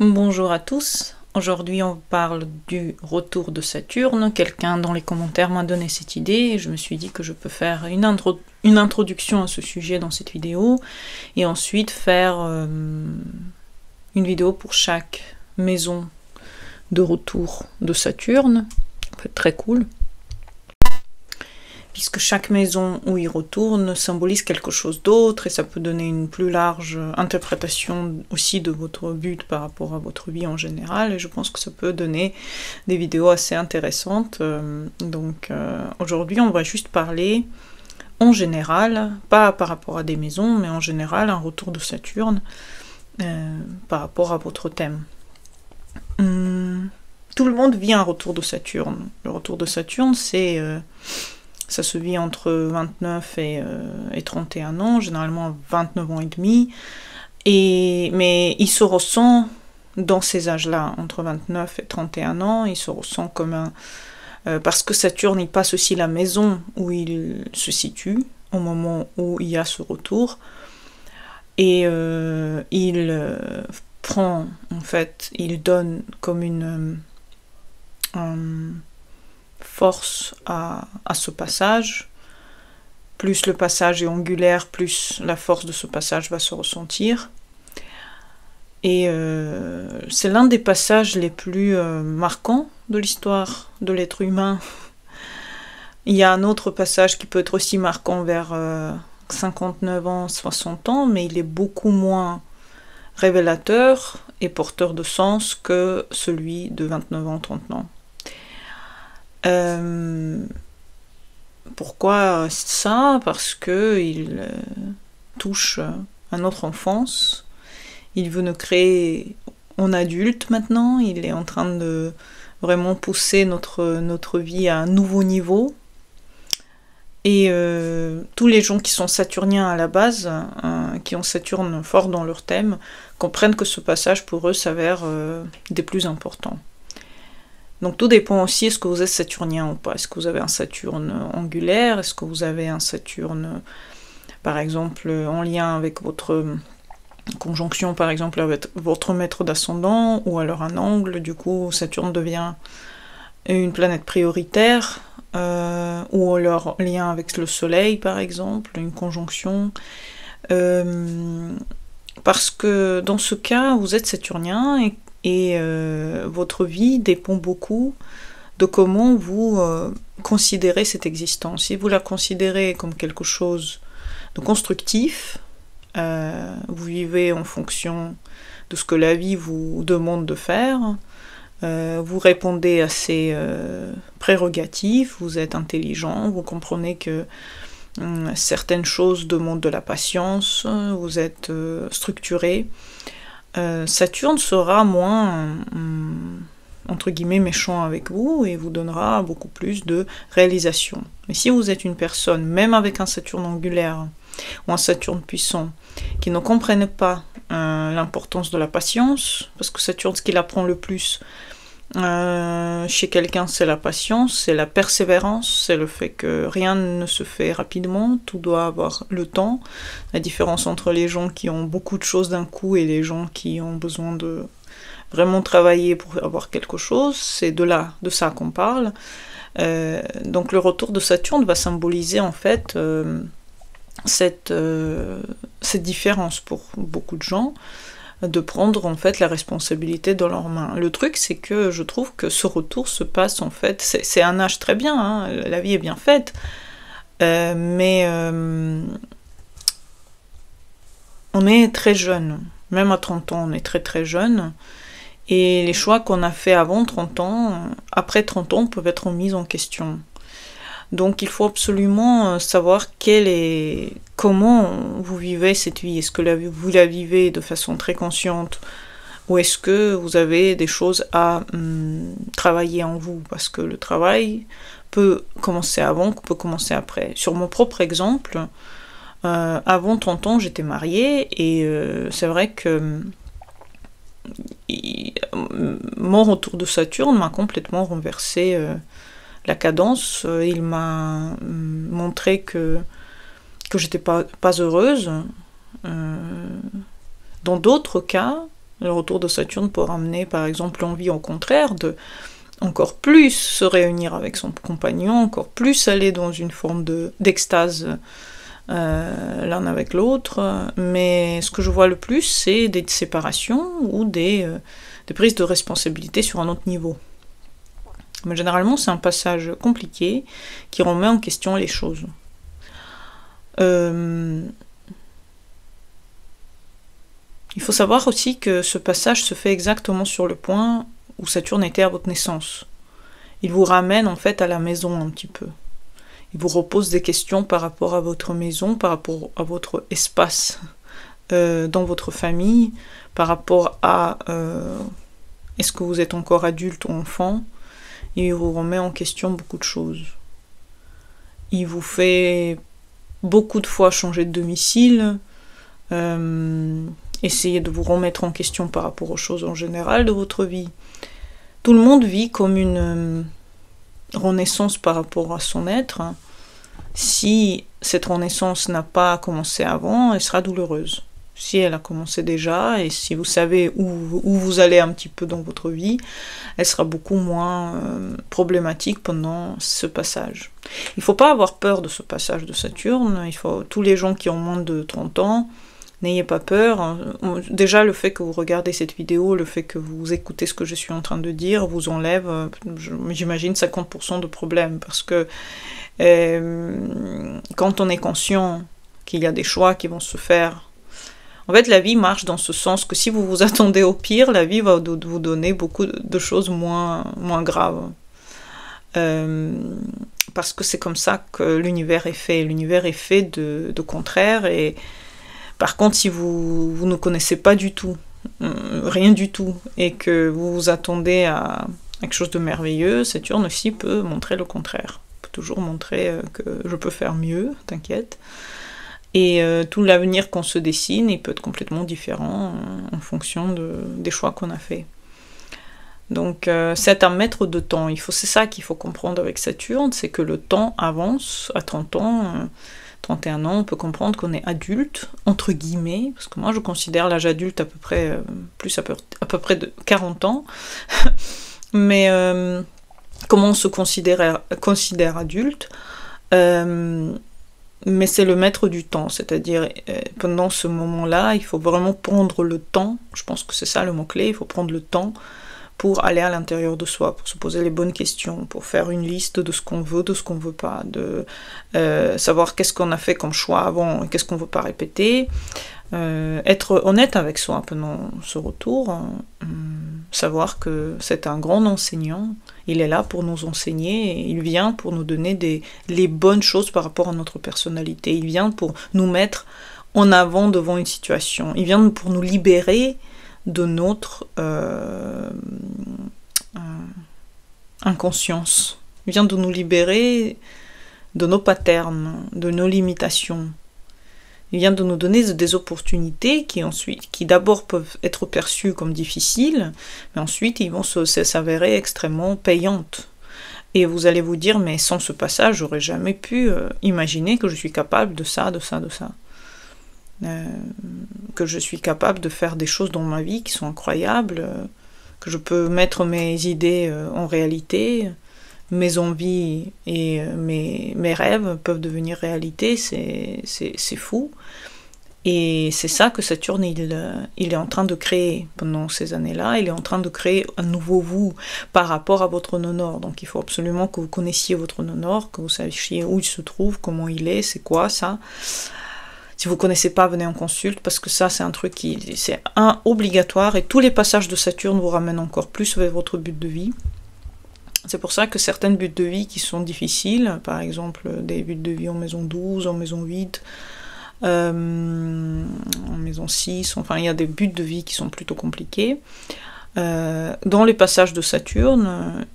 Bonjour à tous, aujourd'hui on parle du retour de Saturne. Quelqu'un dans les commentaires m'a donné cette idée et je me suis dit que je peux faire une introduction à ce sujet dans cette vidéo et ensuite faire une vidéo pour chaque maison de retour de Saturne. Ça peut être très cool, puisque chaque maison où il retourne symbolise quelque chose d'autre et ça peut donner une plus large interprétation aussi de votre but par rapport à votre vie en général, et je pense que ça peut donner des vidéos assez intéressantes. Aujourd'hui on va juste parler en général, pas par rapport à des maisons, mais en général un retour de Saturne par rapport à votre thème. Tout le monde vit un retour de Saturne. Le retour de Saturne, ça se vit entre 29 et 31 ans, généralement 29 ans et demi. Mais il se ressent dans ces âges-là, entre 29 et 31 ans, il se ressent comme un... parce que Saturne, il passe aussi la maison où il se situe, au moment où il y a ce retour. Et il prend, en fait, il donne comme une... force à ce passage. Plus le passage est angulaire, plus la force de ce passage va se ressentir. Et c'est l'un des passages les plus marquants de l'histoire de l'être humain. Il y a un autre passage qui peut être aussi marquant vers 59 ans, 60 ans, mais il est beaucoup moins révélateur et porteur de sens que celui de 29 ans, 30 ans. Pourquoi ça? Parce que il touche à notre enfance. Il veut nous créer en adulte maintenant. Il est en train de vraiment pousser notre vie à un nouveau niveau. Et tous les gens qui sont saturniens à la base, qui ont Saturne fort dans leur thème, comprennent que ce passage pour eux s'avère des plus importants. Donc tout dépend aussi, est-ce que vous êtes saturnien ou pas. Est-ce que vous avez un Saturne angulaire? Est-ce que vous avez un Saturne, par exemple, en lien avec votre conjonction, par exemple, avec votre maître d'ascendant, ou alors un angle, du coup Saturne devient une planète prioritaire, ou alors lien avec le Soleil, par exemple, une conjonction. Parce que dans ce cas, vous êtes saturnien et votre vie dépend beaucoup de comment vous considérez cette existence. Si vous la considérez comme quelque chose de constructif, vous vivez en fonction de ce que la vie vous demande de faire, vous répondez à ses prérogatives, vous êtes intelligent, vous comprenez que certaines choses demandent de la patience, vous êtes structuré. Saturne sera moins, entre guillemets, méchant avec vous et vous donnera beaucoup plus de réalisation. Mais si vous êtes une personne, même avec un Saturne angulaire ou un Saturne puissant, qui ne comprenne pas l'importance de la patience, parce que Saturne, ce qu'il apprend le plus chez quelqu'un, c'est la patience, c'est la persévérance, c'est le fait que rien ne se fait rapidement, tout doit avoir le temps. La différence entre les gens qui ont beaucoup de choses d'un coup et les gens qui ont besoin de vraiment travailler pour avoir quelque chose, c'est de ça qu'on parle. Donc le retour de Saturne va symboliser en fait cette différence pour beaucoup de gens, de prendre en fait la responsabilité dans leurs mains. Le truc, c'est que je trouve que ce retour se passe en fait, c'est un âge très bien, hein, la vie est bien faite, mais on est très jeune, même à 30 ans on est très très jeune, et les choix qu'on a fait avant 30 ans, après 30 ans, peuvent être mis en question. Donc il faut absolument savoir comment vous vivez cette vie. Est-ce que vous la vivez de façon très consciente ou est-ce que vous avez des choses à travailler en vous? Parce que le travail peut commencer avant, peut commencer après. Sur mon propre exemple, avant 30 ans, j'étais mariée et c'est vrai que mon retour de Saturne m'a complètement renversé la cadence. Il m'a montré que j'étais pas heureuse. Dans d'autres cas, Le retour de Saturne peut ramener par exemple l'envie au contraire de encore plus se réunir avec son compagnon, encore plus aller dans une forme d'extase l'un avec l'autre, mais ce que je vois le plus, c'est des séparations ou des prises de responsabilité sur un autre niveau. Mais généralement, c'est un passage compliqué qui remet en question les choses. Il faut savoir aussi que ce passage se fait exactement sur le point où Saturne était à votre naissance. Il vous ramène en fait à la maison un petit peu. Il vous repose des questions par rapport à votre maison, par rapport à votre espace dans votre famille, par rapport à est-ce que vous êtes encore adulte ou enfant. Il vous remet en question beaucoup de choses. Il vous fait beaucoup de fois changer de domicile, essayer de vous remettre en question par rapport aux choses en général de votre vie. Tout le monde vit comme une renaissance par rapport à son être. Si cette renaissance n'a pas commencé avant, elle sera douloureuse. Si elle a commencé déjà, et si vous savez où vous allez un petit peu dans votre vie, elle sera beaucoup moins problématique pendant ce passage. Il ne faut pas avoir peur de ce passage de Saturne. Tous les gens qui ont moins de 30 ans, n'ayez pas peur. Déjà, le fait que vous regardez cette vidéo, le fait que vous écoutez ce que je suis en train de dire, vous enlève, j'imagine, 50% de problèmes. Parce que quand on est conscient qu'il y a des choix qui vont se faire, en fait, la vie marche dans ce sens que si vous vous attendez au pire, la vie va vous donner beaucoup de choses moins graves. Parce que c'est comme ça que l'univers est fait. L'univers est fait de contraires. Et par contre, si vous ne connaissez pas du tout, rien du tout, et que vous vous attendez à quelque chose de merveilleux, Saturne aussi peut montrer le contraire. Peut toujours montrer que je peux faire mieux, t'inquiète. Et tout l'avenir qu'on se dessine, il peut être complètement différent en fonction des choix qu'on a faits. Donc c'est un mètre de temps. C'est ça qu'il faut comprendre avec Saturne, c'est que le temps avance. À 30 ans, 31 ans, on peut comprendre qu'on est adulte, entre guillemets, parce que moi je considère l'âge adulte à peu près, à peu près de 40 ans. Mais comment on se considère adulte mais c'est le maître du temps, c'est-à-dire pendant ce moment-là, il faut vraiment prendre le temps, je pense que c'est ça le mot-clé, il faut prendre le temps pour aller à l'intérieur de soi, pour se poser les bonnes questions, pour faire une liste de ce qu'on veut, de ce qu'on veut pas, de savoir qu'est-ce qu'on a fait comme choix avant et qu'est-ce qu'on veut pas répéter, être honnête avec soi pendant ce retour, savoir que c'est un grand enseignant, il est là pour nous enseigner, et il vient pour nous donner les bonnes choses par rapport à notre personnalité, il vient pour nous mettre en avant devant une situation, il vient pour nous libérer de notre inconscience, il vient de nous libérer de nos patterns, de nos limitations. Il vient de nous donner des opportunités qui d'abord peuvent être perçues comme difficiles, mais ensuite ils vont s'avérer extrêmement payantes. Et vous allez vous dire, mais sans ce passage, j'aurais jamais pu imaginer que je suis capable de ça, de ça, de ça. Que je suis capable de faire des choses dans ma vie qui sont incroyables, que je peux mettre mes idées en réalité, mes envies et mes rêves peuvent devenir réalité, c'est fou. Et c'est ça que Saturne, il est en train de créer pendant ces années-là, il est en train de créer un nouveau vous par rapport à votre nœud nord. Donc il faut absolument que vous connaissiez votre nœud nord, que vous sachiez où il se trouve, comment il est, c'est quoi ça. Si vous ne connaissez pas, venez en consulte, parce que ça c'est un truc c'est obligatoire, et tous les passages de Saturne vous ramènent encore plus vers votre but de vie. C'est pour ça que certaines buts de vie qui sont difficiles, par exemple des buts de vie en maison 12, en maison 8, en maison 6, enfin il y a des buts de vie qui sont plutôt compliqués. Dans les passages de Saturne,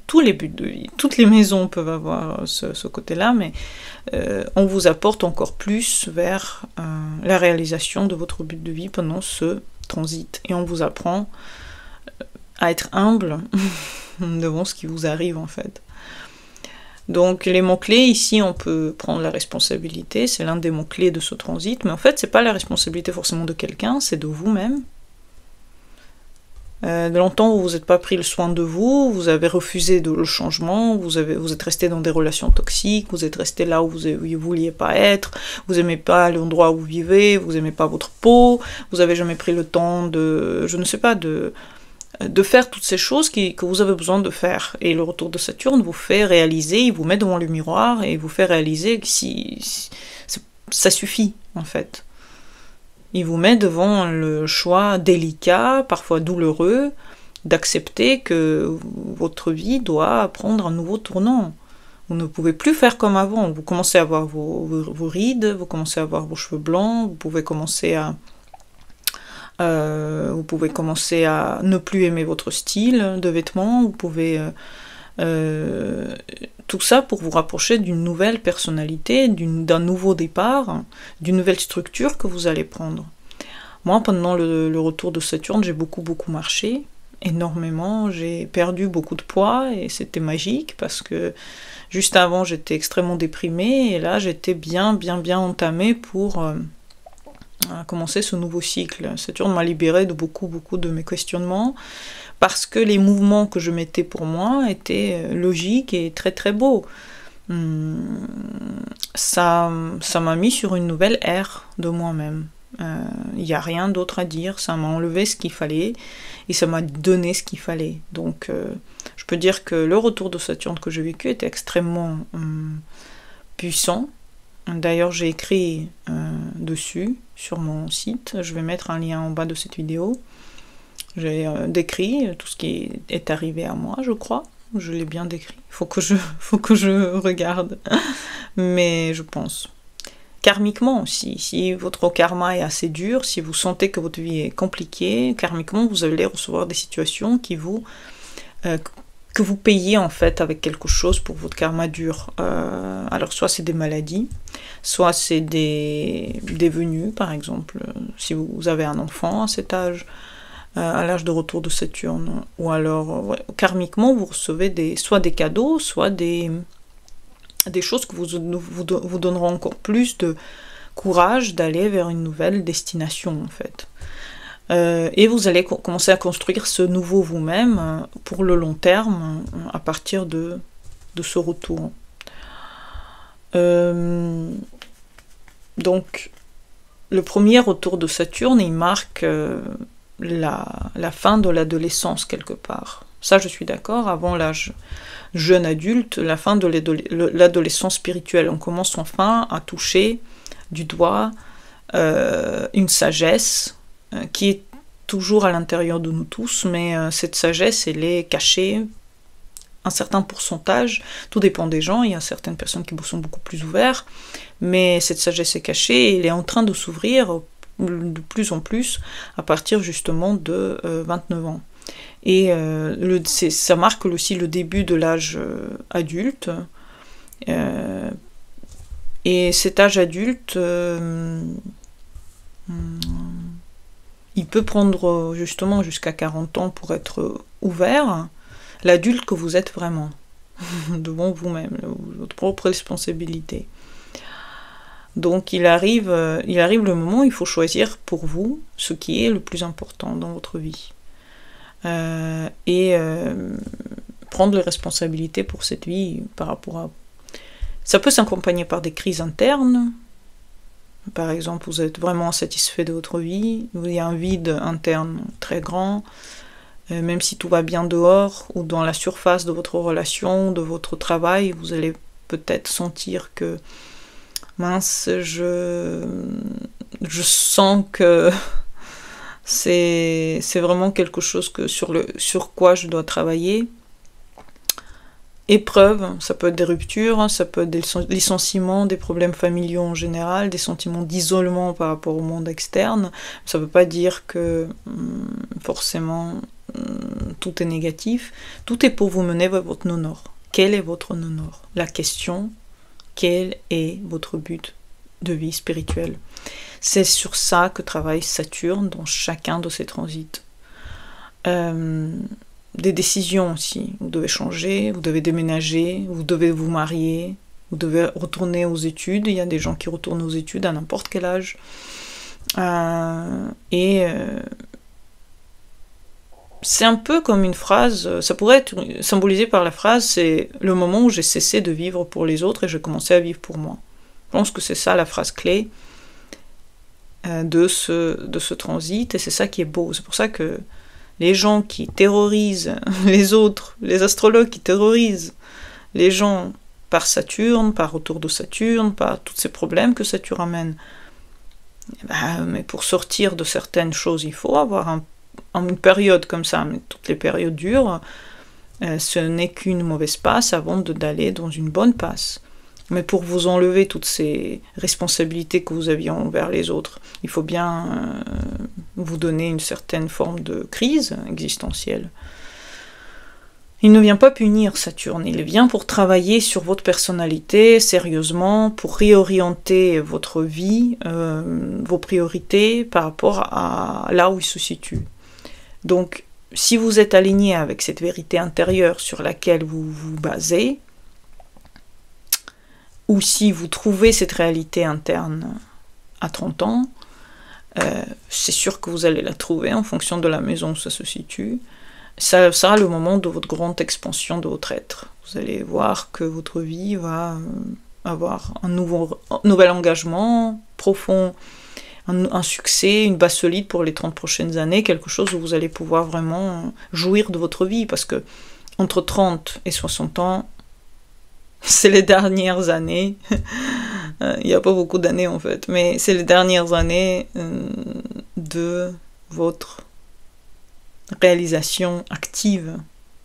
tous les buts de vie, toutes les maisons peuvent avoir ce côté-là, mais on vous apporte encore plus vers la réalisation de votre but de vie pendant ce transit. Et on vous apprend à être humble devant ce qui vous arrive en fait. Donc les mots-clés, ici on peut prendre la responsabilité, c'est l'un des mots-clés de ce transit, mais en fait c'est pas la responsabilité forcément de quelqu'un, c'est de vous-même. Longtemps, vous n'êtes pas pris le soin de vous, vous avez refusé le changement, vous êtes resté dans des relations toxiques, vous êtes resté là où vous ne vouliez pas être, vous n'aimez pas l'endroit où vous vivez, vous n'aimez pas votre peau, vous n'avez jamais pris le temps de, je ne sais pas, de faire toutes ces choses que vous avez besoin de faire. Et le retour de Saturne vous fait réaliser, il vous met devant le miroir et vous fait réaliser que ça suffit, en fait. Il vous met devant le choix délicat, parfois douloureux, d'accepter que votre vie doit prendre un nouveau tournant. Vous ne pouvez plus faire comme avant. Vous commencez à avoir vos rides, vous commencez à avoir vos cheveux blancs, vous pouvez commencer à ne plus aimer votre style de vêtements, vous pouvez... tout ça pour vous rapprocher d'une nouvelle personnalité, d'un nouveau départ, d'une nouvelle structure que vous allez prendre. Moi, pendant le retour de Saturne, j'ai beaucoup marché, énormément, j'ai perdu beaucoup de poids et c'était magique parce que juste avant j'étais extrêmement déprimée et là j'étais bien entamée pour commencer ce nouveau cycle. Saturne m'a libérée de beaucoup de mes questionnements parce que les mouvements que je mettais pour moi étaient logiques et très beaux. Ça m'a mis sur une nouvelle ère de moi-même. Il n'y a rien d'autre à dire, ça m'a enlevé ce qu'il fallait et ça m'a donné ce qu'il fallait. Donc je peux dire que le retour de Saturne que j'ai vécu était extrêmement puissant. D'ailleurs j'ai écrit dessus sur mon site, je vais mettre un lien en bas de cette vidéo. J'ai décrit tout ce qui est arrivé à moi, je crois. Je l'ai bien décrit. Faut que je regarde. Mais je pense. Karmiquement aussi, si votre karma est assez dur, si vous sentez que votre vie est compliquée, karmiquement vous allez recevoir des situations que vous payez en fait avec quelque chose pour votre karma dur. Alors soit c'est des maladies, soit c'est des venues, par exemple, si vous avez un enfant à cet âge, à l'âge de retour de Saturne, ou alors karmiquement vous recevez soit des cadeaux, soit des choses que vous donneront encore plus de courage d'aller vers une nouvelle destination en fait. Et vous allez commencer à construire ce nouveau vous-même pour le long terme à partir de ce retour. Donc le premier retour de Saturne, il marque la fin de l'adolescence quelque part. Ça je suis d'accord, avant l'âge jeune adulte, la fin de l'adolescence spirituelle. On commence enfin à toucher du doigt une sagesse qui est toujours à l'intérieur de nous tous, mais cette sagesse, elle est cachée, un certain pourcentage, tout dépend des gens, il y a certaines personnes qui sont beaucoup plus ouvertes, mais cette sagesse est cachée et elle est en train de s'ouvrir de plus en plus à partir justement de 29 ans. Et ça marque aussi le début de l'âge adulte. Et cet âge adulte, il peut prendre justement jusqu'à 40 ans pour être ouvert. L'adulte que vous êtes vraiment, devant vous-même, votre propre responsabilité. Donc il arrive le moment où il faut choisir pour vous ce qui est le plus important dans votre vie. Prendre les responsabilités pour cette vie par rapport à... Ça peut s'accompagner par des crises internes. Par exemple, vous êtes vraiment insatisfait de votre vie, il y a un vide interne très grand, même si tout va bien dehors ou dans la surface de votre relation, de votre travail, vous allez peut-être sentir que mince, je sens que c'est vraiment quelque chose sur quoi je dois travailler. Épreuve, ça peut être des ruptures, ça peut être des licenciements, des problèmes familiaux en général, des sentiments d'isolement par rapport au monde externe. Ça ne veut pas dire que forcément tout est négatif. Tout est pour vous mener vers votre non-or. Quel est votre non-or? La question, quel est votre but de vie spirituelle? C'est sur ça que travaille Saturne dans chacun de ses transits. Des décisions aussi. Vous devez changer, vous devez déménager, vous devez vous marier, vous devez retourner aux études. Il y a des gens qui retournent aux études à n'importe quel âge. c'est un peu comme une phrase, ça pourrait être symbolisé par la phrase, c'est le moment où j'ai cessé de vivre pour les autres et j'ai commencé à vivre pour moi. Je pense que c'est ça la phrase clé de ce transit, et c'est ça qui est beau. C'est pour ça que les gens qui terrorisent les autres, les astrologues qui terrorisent les gens par Saturne, par retour de Saturne, par tous ces problèmes que Saturne amène, mais pour sortir de certaines choses, il faut avoir une période comme ça, mais toutes les périodes durent, ce n'est qu'une mauvaise passe avant d'aller dans une bonne passe. Mais pour vous enlever toutes ces responsabilités que vous aviez envers les autres, il faut bien vous donner une certaine forme de crise existentielle. Il ne vient pas punir Saturne, il vient pour travailler sur votre personnalité sérieusement, pour réorienter votre vie, vos priorités par rapport à là où il se situe. Donc, si vous êtes aligné avec cette vérité intérieure sur laquelle vous vous basez, ou si vous trouvez cette réalité interne à 30 ans, c'est sûr que vous allez la trouver en fonction de la maison où ça se situe. Ça sera le moment de votre grande expansion de votre être. Vous allez voir que votre vie va avoir un nouvel engagement profond, un succès, une base solide pour les 30 prochaines années, quelque chose où vous allez pouvoir vraiment jouir de votre vie, parce que entre 30 et 60 ans, c'est les dernières années, il n'y a pas beaucoup d'années en fait, mais c'est les dernières années de votre réalisation active,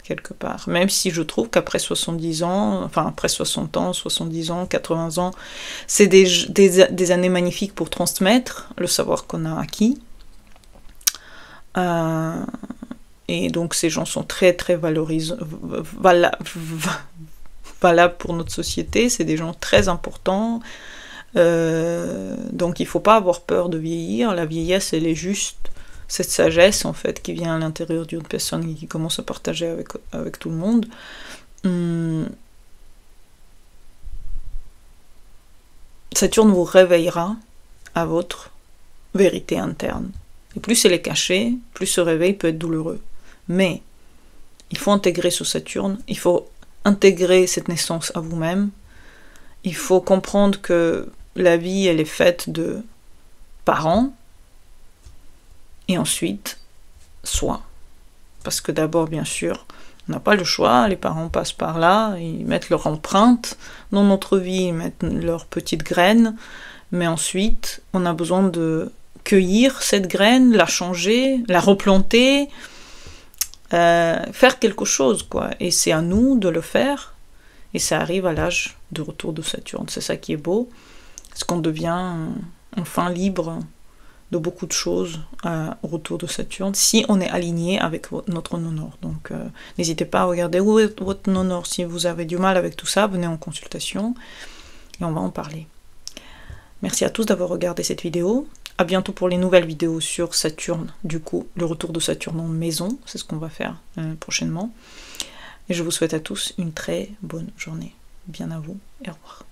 quelque part. Même si je trouve qu'après 70 ans, enfin après 60 ans, 70 ans, 80 ans, c'est des années magnifiques pour transmettre le savoir qu'on a acquis. Et donc ces gens sont très très valables pour notre société, c'est des gens très importants. Donc il ne faut pas avoir peur de vieillir. La vieillesse, elle est juste cette sagesse en fait qui vient à l'intérieur d'une personne et qui commence à partager avec tout le monde. Saturne vous réveillera à votre vérité interne. Et plus elle est cachée, plus ce réveil peut être douloureux. Mais il faut intégrer ce Saturne, il faut intégrer cette naissance à vous-même. Il faut comprendre que la vie, elle est faite de parents, et ensuite, soi. Parce que d'abord, bien sûr, on n'a pas le choix, les parents passent par là, ils mettent leur empreinte dans notre vie, ils mettent leurs petites graines, mais ensuite, on a besoin de cueillir cette graine, la changer, la replanter, faire quelque chose, quoi. Et c'est à nous de le faire, et ça arrive à l'âge de retour de Saturne. C'est ça qui est beau, parce qu'on devient enfin libre de beaucoup de choses au retour de Saturne, si on est aligné avec notre non-or. Donc n'hésitez pas à regarder où est votre non-or. Si vous avez du mal avec tout ça, venez en consultation et on va en parler. Merci à tous d'avoir regardé cette vidéo. À bientôt pour les nouvelles vidéos sur Saturne, du coup, le retour de Saturne en maison, c'est ce qu'on va faire prochainement. Et je vous souhaite à tous une très bonne journée. Bien à vous et au revoir.